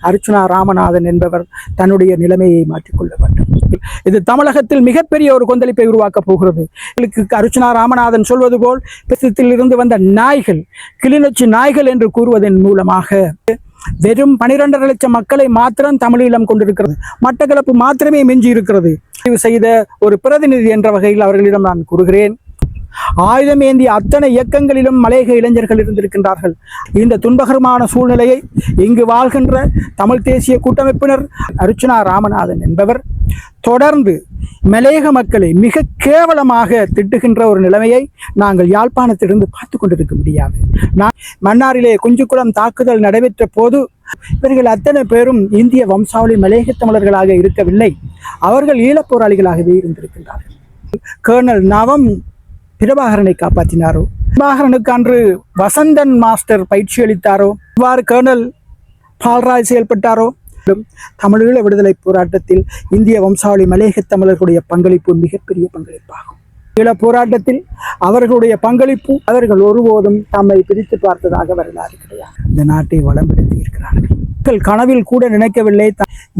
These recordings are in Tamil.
அர்ச்சுனா ராமநாதன் என்பவர் தன்னுடைய நிலைமையை மாற்றிக்கொள்ள வேண்டும். இது தமிழகத்தில் மிகப்பெரிய ஒரு கொந்தளிப்பை உருவாக்கப் போகிறது. அர்ச்சுனா ராமநாதன் சொல்வது போல் பிரதேசத்தில் இருந்து வந்த நாய்கள், கிளிநொச்சி நாய்கள் என்று கூறுவதன் மூலமாக வெறும் 12.5 லட்சம் மக்களை மாத்திரம் தமிழீழம் கொண்டிருக்கிறது. மட்டக்களப்பு மாத்திரமே மிஞ்சி இருக்கிறது. செய்த ஒரு பிரதிநிதி என்ற வகையில் அவர்களிடம் நான் கூறுகிறேன், ஆயுதம் ஏந்திய அத்தனை இயக்கங்களிலும் மலையக இளைஞர்கள் இருந்திருக்கின்றார்கள். இந்த துன்பகரமான சூழ்நிலையை இங்கு வாழ்கின்ற தமிழ் தேசிய கூட்டமைப்பினர் அர்ச்சுனா ராமநாதன் என்பவர் தொடர்ந்து மலையக மக்களை மிக கேவலமாக திட்டுகின்ற ஒரு நிலைமையை நாங்கள் யாழ்ப்பாணத்திலிருந்து பார்த்து கொண்டிருக்க முடியாது. மன்னாரிலே குஞ்சுக்குளம் தாக்குதல் நடைபெற்ற போது இவர்கள் அத்தனை பேரும் இந்திய வம்சாவளி மலையக தமிழர்களாக இருக்கவில்லை, அவர்கள் ஈழப் போராளிகளாகவே இருந்திருக்கின்றார்கள். கர்னல் நவம் பிரபாகரனை காப்பாற்றினாரோ, பிரபாகரனுக்கு அன்று வசந்தன் மாஸ்டர் பயிற்சி அளித்தாரோ, இவ்வாறு கர்னல் பால்ராஜ் செயல்பட்டாரோ, தமிழீழ விடுதலை போராட்டத்தில் இந்திய வம்சாவளி மலையக தமிழர்களுடைய பங்களிப்பு மிகப்பெரிய பங்களிப்பாகும். ஈழ போராட்டத்தில் அவர்களுடைய பங்களிப்பு, அவர்கள் ஒருபோதும் தம்மை பிரித்து பார்த்ததாக வரலாறு கிடையாது. இந்த நாட்டை வளம்படுத்தி இருக்கிறார்கள். கனவில் கூட நினைக்கவில்லை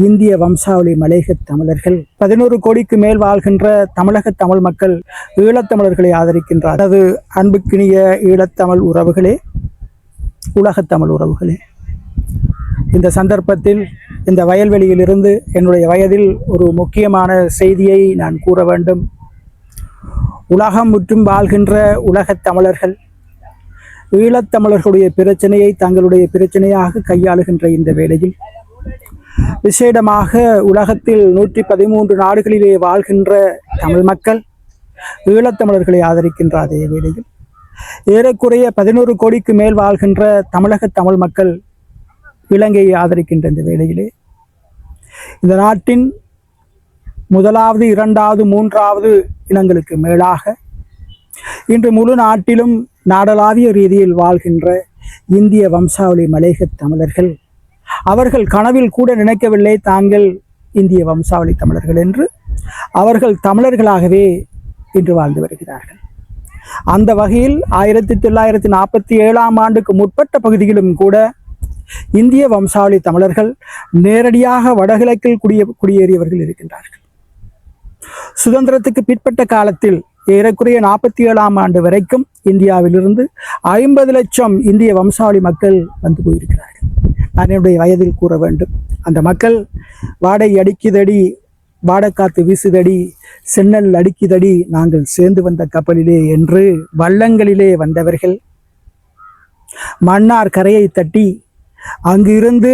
இந்திய வம்சாவளி மலையக தமிழர்கள் 11 கோடிக்கு மேல் வாழ்கின்ற தமிழக தமிழ் மக்கள் ஈழத்தமிழர்களை ஆதரிக்கின்றார். அது அன்புக்கினிய ஈழத்தமிழ் உறவுகளே, உலகத்தமிழ் உறவுகளே, இந்த சந்தர்ப்பத்தில் இந்த வயல்வெளியிலிருந்து என்னுடைய வயதில் ஒரு முக்கியமான செய்தியை நான் கூற வேண்டும். உலகம் முற்றும் வாழ்கின்ற உலகத் தமிழர்கள் ஈழத்தமிழர்களுடைய பிரச்சனையை தங்களுடைய பிரச்சனையாக கையாளுகின்ற இந்த வேளையில், விசேடமாக உலகத்தில் 113 நாடுகளிலே வாழ்கின்ற தமிழ் மக்கள் ஈழத்தமிழர்களை ஆதரிக்கின்ற அதே வேளையில், ஏறக்குறைய 11 கோடிக்கு மேல் வாழ்கின்ற தமிழக தமிழ் மக்கள் இலங்கையை ஆதரிக்கின்ற இந்த வேளையிலே, இந்த நாட்டின் முதலாவது, இரண்டாவது, மூன்றாவது இனங்களுக்கு மேலாக இன்று முழு நாட்டிலும் நாடளாவிய ரீதியில் வாழ்கின்ற இந்திய வம்சாவளி மலையக தமிழர்கள், அவர்கள் கனவில் கூட நினைக்கவில்லை தாங்கள் இந்திய வம்சாவளி தமிழர்கள் என்று. அவர்கள் தமிழர்களாகவே இன்று வாழ்ந்து வருகிறார்கள். அந்த வகையில் 1947ஆம் ஆண்டுக்கு முற்பட்ட பகுதியிலும் கூட இந்திய வம்சாவளி தமிழர்கள் நேரடியாக வடகிழக்கில் குடியேறியவர்கள் இருக்கின்றார்கள். சுதந்திரத்துக்கு பிற்பட்ட காலத்தில் ஏறக்குறைய 47ஆம் ஆண்டு வரைக்கும் இந்தியாவிலிருந்து 50 லட்சம் இந்திய வம்சாவளி மக்கள் வந்து போயிருக்கிறார்கள். நான் என்னுடைய வயதில் கூற வேண்டும், அந்த மக்கள் வாடை அடிக்குதடி, வாடக்காத்து வீசுதடி, சென்னல் அடிக்குதடி, நாங்கள் சேர்ந்து வந்த கப்பலிலே என்று வள்ளங்களிலே வந்தவர்கள். மன்னார் கரையை தட்டி அங்கிருந்து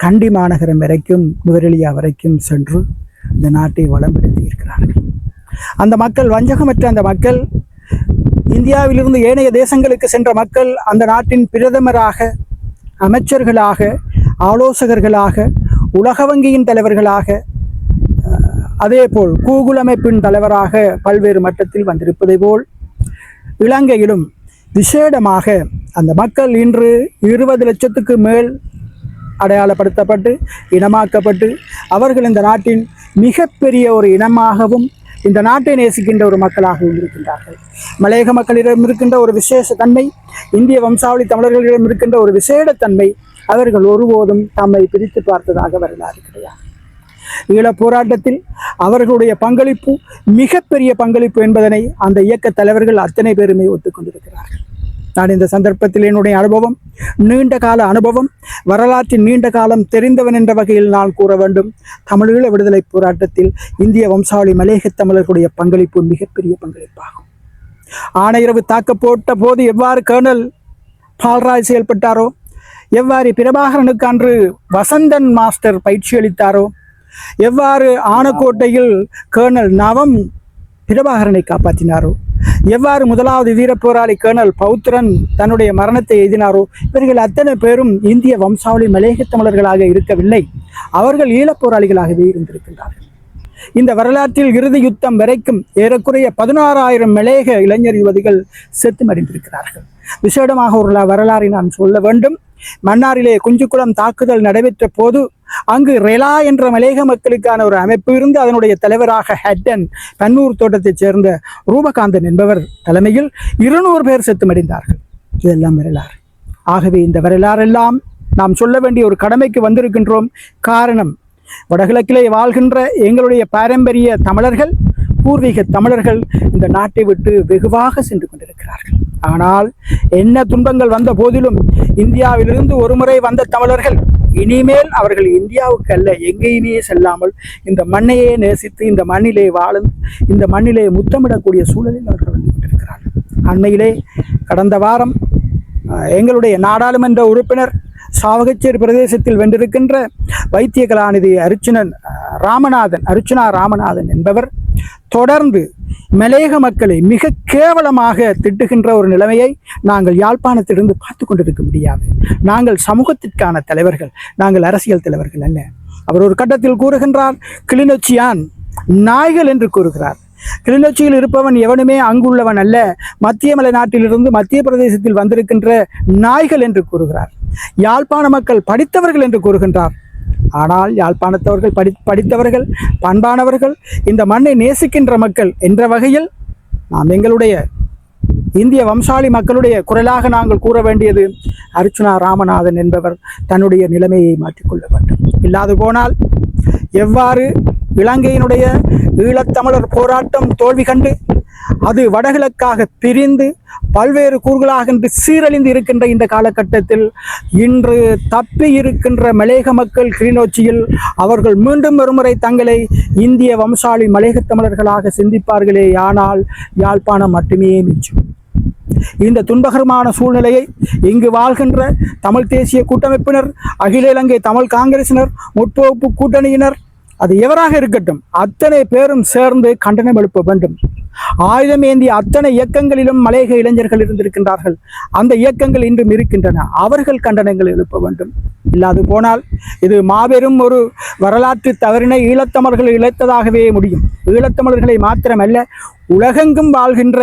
கண்டி மாநகரம் வரைக்கும், நுவரெலியா வரைக்கும் சென்று இந்த நாட்டை வளம்படுத்தி இருக்கிறார்கள். அந்த மக்கள், வஞ்சகமற்ற அந்த மக்கள், இந்தியாவிலிருந்து ஏனைய தேசங்களுக்கு சென்ற மக்கள் அந்த நாட்டின் பிரதமராக, அமைச்சர்களாக, ஆலோசகர்களாக, உலக வங்கியின் தலைவர்களாக, அதேபோல் கூகுள் அமைப்பின் தலைவராக பல்வேறு மட்டத்தில் வந்திருப்பதை போல் இலங்கையிலும் விசேடமாக அந்த மக்கள் இன்று 20 லட்சத்துக்கு மேல் அடையாளப்படுத்தப்பட்டு இனமாக்கப்பட்டு அவர்கள் இந்த நாட்டின் மிகப்பெரிய ஒரு இனமாகவும் இந்த நாட்டை நேசிக்கின்ற ஒரு மக்களாகவும் இருக்கின்றார்கள். மலையக மக்களிடம் இருக்கின்ற ஒரு விசேஷ தன்மை, இந்திய வம்சாவளி தமிழர்களிடம் இருக்கின்ற ஒரு விசேட தன்மை, அவர்கள் ஒருபோதும் தம்மை பிரித்து பார்த்ததாக வரலாறு கிடையாது. ஈழப் போராட்டத்தில் அவர்களுடைய பங்களிப்பு மிகப்பெரிய பங்களிப்பு என்பதனை அந்த இயக்க தலைவர்கள் அத்தனை பேருமே ஒத்துக்கொண்டிருக்கிறார்கள். நான் இந்த சந்தர்ப்பத்தில் என்னுடைய அனுபவம், நீண்ட கால அனுபவம், வரலாற்றின் நீண்ட காலம் தெரிந்தவன் என்ற வகையில் நான் கூற வேண்டும். தமிழீழ விடுதலை போராட்டத்தில் இந்திய வம்சாவளி மலையக தமிழர்களுடைய பங்களிப்பு மிகப்பெரிய பங்களிப்பாகும். ஆணையரவு தாக்க போட்ட போது எவ்வாறு கர்னல் பால்ராஜ் செயல்பட்டாரோ, எவ்வாறு பிரபாகரனுக்கு அன்று வசந்தன் மாஸ்டர் பயிற்சி அளித்தாரோ, எவ்வாறு ஆனக்கோட்டையில் கர்னல் நவம் பிரபாகரனை காப்பாற்றினாரோ, எவ்வாறு முதலாவது வீரப்போராளி கர்னல் பௌத்திரன் தன்னுடைய மரணத்தை எய்தினாரோ, இவர்கள் அத்தனை பேரும் இந்திய வம்சாவளி மலையக தமிழர்களாக இருக்கவில்லை, அவர்கள் ஈழப் போராளிகளாகவே இருந்திருக்கின்றார்கள். இந்த வரலாற்றில் இறுதி யுத்தம் வரைக்கும் ஏறக்குறைய 16,000 மலையக இளைஞர் யுவதிகள் செத்து மடிந்திருக்கிறார்கள். விசேடமாக ஒரு வரலாறை நான் சொல்ல வேண்டும். மன்னாரிலே குஞ்சுக்குளம் தாக்குதல் நடைபெற்ற போது அங்கு ரெலா என்ற மலையக மக்களுக்கான ஒரு அமைப்பு இருந்து அதனுடைய தலைவராக ஹட்டன் பன்னூர் தோட்டத்தைச் சேர்ந்த ரூபகாந்தன் என்பவர் தலைமையில் 200 பேர் செத்து மடிந்தார்கள். இதெல்லாம் வரலாறு. ஆகவே இந்த வரலாறெல்லாம் நாம் சொல்ல வேண்டிய ஒரு கடமைக்கு வந்திருக்கின்றோம். காரணம், வடகிழக்கிலே வாழ்கின்ற எங்களுடைய பாரம்பரிய தமிழர்கள், பூர்வீக தமிழர்கள் இந்த நாட்டை விட்டு வெகுவாக சென்று கொண்டிருக்கிறார்கள். ஆனால் என்ன துன்பங்கள் வந்த போதிலும் இந்தியாவிலிருந்து ஒருமுறை வந்த தமிழர்கள் இனிமேல் அவர்கள் இந்தியாவுக்கு அல்ல எங்கேயுமே செல்லாமல் இந்த மண்ணையே நேசித்து இந்த மண்ணிலே வாழ்ந்து இந்த மண்ணிலே முத்தமிடக்கூடிய சூழலில் அவர்கள் வந்து கொண்டிருக்கிறார்கள். அண்மையிலே கடந்த வாரம் எங்களுடைய நாடாளுமன்ற உறுப்பினர் சாவகச்சேரி பிரதேசத்தில் வென்றிருக்கின்ற வைத்திய கலாநிதி அர்ச்சுனா ராமநாதன் என்பவர் தொடர்ந்து மலையக மக்களை மிக கேவலமாக திட்டுகின்ற ஒரு நிலைமையை நாங்கள் யாழ்ப்பாணத்திலிருந்து பார்த்து கொண்டிருக்க முடியாது. நாங்கள் சமூகத்திற்கான தலைவர்கள், நாங்கள் அரசியல் தலைவர்கள் அல்ல. அவர் ஒரு கட்டத்தில் கூறுகின்றார், கிளிநொச்சியான் நாய்கள் என்று கூறுகிறார். கிளிநொச்சியில் இருப்பவன் எவனுமே அங்குள்ளவன் அல்ல, மத்திய மலை நாட்டிலிருந்து மத்திய பிரதேசத்தில் வந்திருக்கின்ற நாய்கள் என்று கூறுகிறார். யாழ்ப்பாண மக்கள் படித்தவர்கள் என்று கூறுகின்றார். ஆனால் யாழ்ப்பாணத்தவர்கள் படித்தவர்கள், பண்பானவர்கள், இந்த மண்ணை நேசிக்கின்ற மக்கள் என்ற வகையில் நாம் எங்களுடைய இந்திய வம்சாளி மக்களுடைய குரலாக நாங்கள் கூற வேண்டியது, அர்ச்சுனா ராமநாதன் என்பவர் தன்னுடைய நிலைமையை மாற்றிக்கொள்ள வேண்டும். இல்லாது போனால் எவ்வாறு இலங்கையினுடைய ஈழத்தமிழர் போராட்டம் தோல்வி கண்டு அது வடகிழக்காக பிரிந்து பல்வேறு கூறுகளாக சீரழிந்து இருக்கின்ற இந்த காலகட்டத்தில் இன்று தப்பி இருக்கின்ற மலையக மக்கள் கிளிநொச்சியில் அவர்கள் மீண்டும் ஒருமுறை தங்களை இந்திய வம்சாளி மலையக தமிழர்களாக சிந்திப்பார்களே, ஆனால் யாழ்ப்பாணம் மட்டுமே மிச்சம். இந்த துன்பகரமான சூழ்நிலையை இங்கு வாழ்கின்ற தமிழ் தேசிய கூட்டமைப்பினர், அகில இலங்கை தமிழ் காங்கிரசினர், முற்போக்கு கூட்டணியினர், அது எவராக இருக்கட்டும், அத்தனை பேரும் சேர்ந்து கண்டனம் எழுப்ப வேண்டும். ஆயுதம் ஏந்திய அத்தனை இயக்கங்களிலும் மலையக இளைஞர்கள் இருந்திருக்கின்றார்கள். அந்த இயக்கங்கள் இன்றும் இருக்கின்றன. அவர்கள் கண்டனங்கள் எழுப்ப வேண்டும். இல்லாது போனால் இது மாபெரும் ஒரு வரலாற்று தவறினை ஈழத்தமிழர்கள் இழைத்ததாகவே முடியும். ஈழத்தமிழர்களை மாத்திரமல்ல, உலகெங்கும் வாழ்கின்ற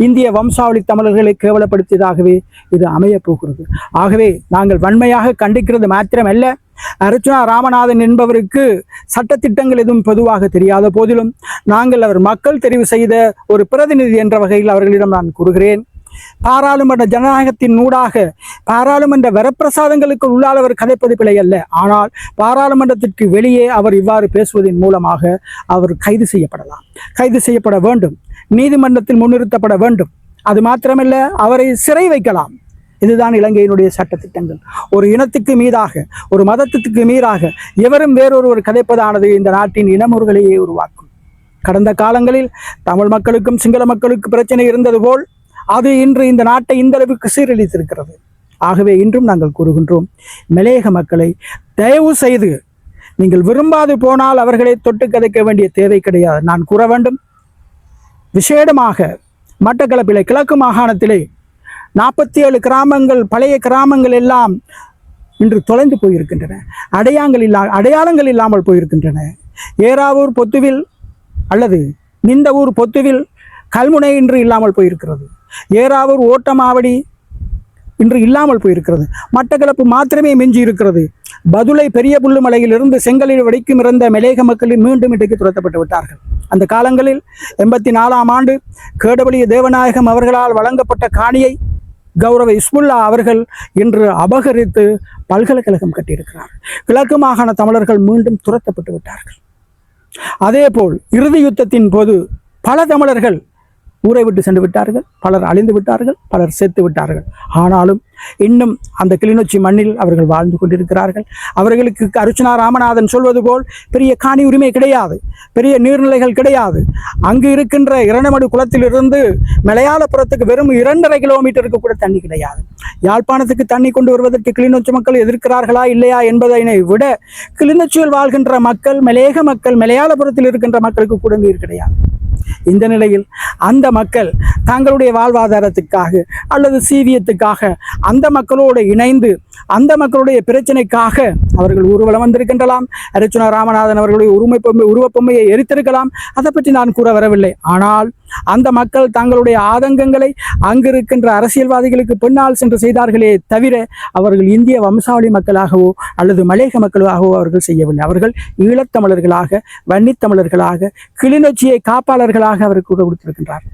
இந்திய வம்சாவளி தமிழர்களை கேவலப்படுத்தியதாகவே இது அமையப் போகிறது. ஆகவே நாங்கள் வன்மையாக கண்டிக்கிறது மாத்திரமல்ல, அர்ச்சுனா ராமநாதன் என்பவருக்கு சட்டத்திட்டங்கள் எதுவும் பொதுவாக தெரியாத போதிலும் நாங்கள் அவர் மக்கள் தெரிவு செய்த ஒரு பிரதிநிதி என்ற வகையில் அவர்களிடம் நான் கூறுகிறேன், பாராளுமன்ற ஜனநாயகத்தின் ஊடாக பாராளுமன்ற வரப்பிரசாதங்களுக்கு உள்ளால் அவர் கதைப்பது பிழை அல்ல. ஆனால் பாராளுமன்றத்திற்கு வெளியே அவர் இவ்வாறு பேசுவதன் மூலமாக அவர் கைது செய்யப்படலாம், கைது செய்யப்பட வேண்டும், நீதிமன்றத்தில் முன்னிறுத்தப்பட வேண்டும். அது மாத்திரமல்ல, அவரை சிறை வைக்கலாம். இதுதான் இலங்கையினுடைய சட்டத்திட்டங்கள். ஒரு இனத்துக்கு மீதாக, ஒரு மதத்துக்கு மீறாக எவரும் வேறொருவர் கதைப்பதானது இந்த நாட்டின் இனமுறுகளையே உருவாக்கும். கடந்த காலங்களில் தமிழ் மக்களுக்கும் சிங்கள மக்களுக்கு பிரச்சனை இருந்தது போல் அது இன்று இந்த நாட்டை இந்த அளவுக்கு சீரழித்திருக்கிறது. ஆகவே இன்றும் நாங்கள் கூறுகின்றோம், மலையக மக்களை தயவு செய்து நீங்கள் விரும்பாது போனால் அவர்களை தொட்டு கதைக்க வேண்டிய தேவை கிடையாது. நான் கூற வேண்டும், விசேடமாக மட்டக்களப்பிலே கிழக்கு மாகாணத்திலே 47 கிராமங்கள், பழைய கிராமங்கள் எல்லாம் இன்று தொலைந்து போயிருக்கின்றன. அடையாளங்கள் இல்லாமல் போயிருக்கின்றன. ஏறாவூர் பொத்துவில் அல்லது நிந்தவூர் பொத்துவில் கல்முனை இன்று இல்லாமல் போயிருக்கிறது. ஏறாவூர் ஓட்டமாவடி இன்று இல்லாமல் போயிருக்கிறது. மட்டக்களப்பு மாத்திரமே மிஞ்சி இருக்கிறது. பதுளை பெரிய புல்லுமலையிலிருந்து செங்கலில் வடிக்கும் இருந்த மலையக மக்களில் மீண்டும் இன்றைக்கு துரத்தப்பட்டு விட்டார்கள். அந்த காலங்களில் 84ஆம் ஆண்டு கேடவழிய தேவநாயகம் அவர்களால் வழங்கப்பட்ட காணியை கௌரவ இஸ்முல்லா அவர்கள் இன்று அபகரித்து பல்கலைக்கழகம் கட்டியிருக்கிறார். கிழக்கு மாகாண தமிழர்கள் மீண்டும் துரத்தப்பட்டு விட்டார்கள். அதே போல் இறுதி யுத்தத்தின் போது பல தமிழர்கள் ஊரை விட்டு சென்று விட்டார்கள், பலர் அழிந்து விட்டார்கள், பலர் செத்து விட்டார்கள். ஆனாலும் இன்னும் அந்த கிளிநொச்சி மண்ணில் அவர்கள் வாழ்ந்து கொண்டிருக்கிறார்கள். அவர்களுக்கு அர்ச்சுனா ராமநாதன் சொல்வது போல் பெரிய காணி உரிமை கிடையாது, பெரிய நீர்நிலைகள் கிடையாது. அங்கு இருக்கின்ற இரண்டமடு குளத்திலிருந்து மலையாளபுரத்துக்கு வெறும் 2.5 கிலோமீட்டருக்கு கூட தண்ணி கிடையாது. யாழ்ப்பாணத்துக்கு தண்ணி கொண்டு வருவதற்கு கிளிநொச்சி மக்கள் எதிர்க்கிறார்களா இல்லையா என்பதனை விட கிளிநொச்சியில் வாழ்கின்ற மக்கள், மலையக மக்கள், மலையாளபுரத்தில் இருக்கின்ற மக்களுக்கு கூட நீர் கிடையாது. இந்த நிலையில் அந்த மக்கள் தங்களுடைய வாழ்வாதாரத்துக்காக அல்லது சீவியத்துக்காக அந்த மக்களோடு இணைந்து அந்த மக்களுடைய பிரச்சனைக்காக அவர்கள் ஊர்வலம் வந்திருக்கின்றலாம். அர்ச்சுனா ராமநாதன் அவர்களுடைய உருவப்பொம்மையை எரித்திருக்கலாம். அதை பற்றி நான் கூற வரவில்லை. ஆனால் அந்த மக்கள் தங்களுடைய ஆதங்கங்களை அங்கிருக்கின்ற அரசியல்வாதிகளுக்கு பின்னால் சென்று செய்தார்களே தவிர அவர்கள் இந்திய வம்சாவளி மக்களாகவோ அல்லது மலையக மக்களாகவோ அவர்கள் செய்யவில்லை. அவர்கள் ஈழத்தமிழர்களாக, வன்னித்தமிழர்களாக, கிளிநொச்சியை காப்பாளர்களாக அவருக்கு கொடுத்திருக்கின்றார்.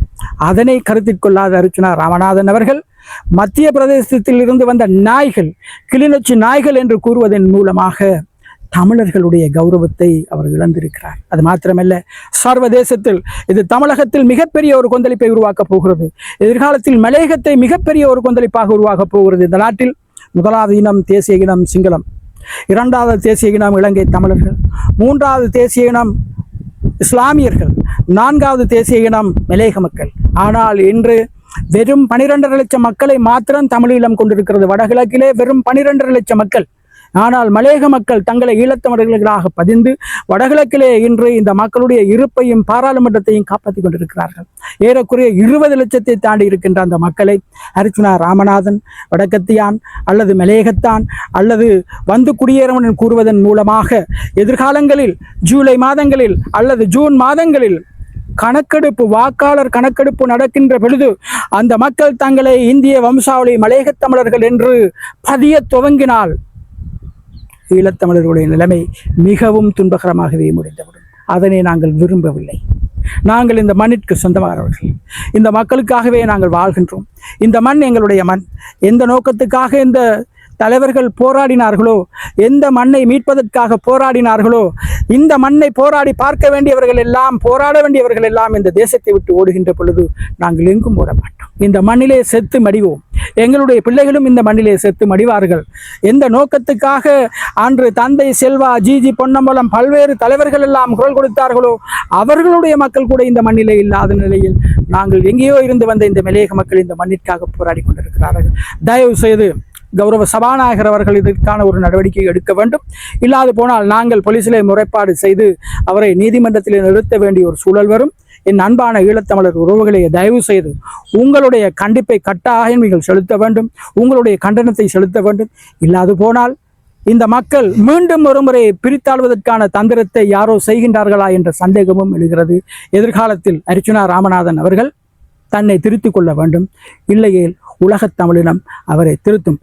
அதனை கருத்தில் கொள்ளாத அர்ச்சுனா ராமநாதன் அவர்கள் மத்திய பிரதேசத்தில் இருந்து வந்த நாய்கள், கிளிநொச்சி நாய்கள் என்று கூறுவதன் மூலமாக தமிழர்களுடைய கௌரவத்தை அவர் இழந்திருக்கிறார். அது மாத்திரமல்ல, சர்வதேசத்தில் இது தமிழகத்தில் மிகப்பெரிய ஒரு கொந்தளிப்பை உருவாக்கப் போகிறது. எதிர்காலத்தில் மலையகத்தை மிகப்பெரிய ஒரு கொந்தளிப்பாக உருவாக்கப் போகிறது. இந்த நாட்டில் முதலாவது இனம் தேசிய இனம் சிங்களம், இரண்டாவது தேசிய இனம் இலங்கை தமிழர்கள், மூன்றாவது தேசிய இனம் இஸ்லாமியர்கள், நான்காவது தேசிய இனம் மலையக மக்கள். ஆனால் இன்று வெறும் 12 லட்சம் மக்களை மாத்திரம் தமிழீழம் கொண்டிருக்கிறது. வடகிழக்கிலே வெறும் 12 லட்சம் மக்கள். ஆனால் மலையக மக்கள் தங்களை ஈழத்தமிழர்களாக பதிந்து வடகிழக்கிலே இன்று இந்த மக்களுடைய இருப்பையும் பாராளுமன்றத்தையும் காப்பாற்றிக் கொண்டிருக்கிறார்கள். ஏறக்குறைய 20 லட்சத்தை தாண்டி இருக்கின்ற அந்த மக்களை அர்ச்சுனா ராமநாதன், வடக்கத்தியான் அல்லது மலையகத்தான் அல்லது வந்து குடியேறவன் கூறுவதன் மூலமாக எதிர்காலங்களில் ஜூலை மாதங்களில் அல்லது ஜூன் மாதங்களில் கணக்கெடுப்பு, வாக்காளர் கணக்கெடுப்பு நடக்கின்ற பொழுது அந்த மக்கள் தங்களை இந்திய வம்சாவளி மலையகத் தமிழர்கள் என்று பதிய துவங்கினால் ஈழத்தமிழர்களுடைய நிலைமை மிகவும் துன்பகரமாகவே முடிந்துவிடும். அதனை நாங்கள் விரும்பவில்லை. நாங்கள் இந்த மண்ணிற்கு சொந்தமானவர்கள். இந்த மக்களுக்காகவே நாங்கள் வாழ்கின்றோம். இந்த மண் எங்களுடைய மண். எந்த நோக்கத்துக்காக இந்த தலைவர்கள் போராடினார்களோ, எந்த மண்ணை மீட்பதற்காக போராடினார்களோ, இந்த மண்ணை போராடி பார்க்க வேண்டியவர்கள் எல்லாம், போராட வேண்டியவர்கள் எல்லாம் இந்த தேசத்தை விட்டு ஓடுகின்ற பொழுது நாங்கள் எங்கும் ஓட மாட்டோம். இந்த மண்ணிலே செத்து மடிவோம். எங்களுடைய பிள்ளைகளும் இந்த மண்ணிலே செத்து மடிவார்கள். எந்த நோக்கத்துக்காக அன்று தந்தை செல்வா, ஜிஜி பொன்னம்பலம், பல்வேறு தலைவர்கள் எல்லாம் குரல் கொடுத்தார்களோ, அவர்களுடைய மக்கள் கூட இந்த மண்ணிலே இல்லாத நிலையில் நாங்கள் எங்கேயோ இருந்து வந்த இந்த மலையக மக்கள் இந்த மண்ணிற்காக போராடி கொண்டிருக்கிறார்கள். தயவு செய்து கௌரவ சபாநாயகர் அவர்கள் இதற்கான ஒரு நடவடிக்கை எடுக்க வேண்டும். இல்லாது போனால் நாங்கள் போலீசிலே முறைப்பாடு செய்து அவரை நீதிமன்றத்தில் நிறுத்த வேண்டிய ஒரு சூழல் வரும். என் அன்பான ஈழத்தமிழர் உறவுகளை தயவு செய்து உங்களுடைய கண்டிப்பை கட்டாயம் நீங்கள் செலுத்த வேண்டும், உங்களுடைய கண்டனத்தை செலுத்த வேண்டும். இல்லாது போனால் இந்த மக்கள் மீண்டும் ஒருமுறை பிரித்தாளுவதற்கான தந்திரத்தை யாரோ செய்கின்றார்களா என்ற சந்தேகமும் எழுகிறது. எதிர்காலத்தில் அர்ச்சுனா ராமநாதன் அவர்கள் தன்னை திருத்திக் கொள்ள வேண்டும். இல்லையேல் உலகத் தமிழினம் அவரை திருத்தும்.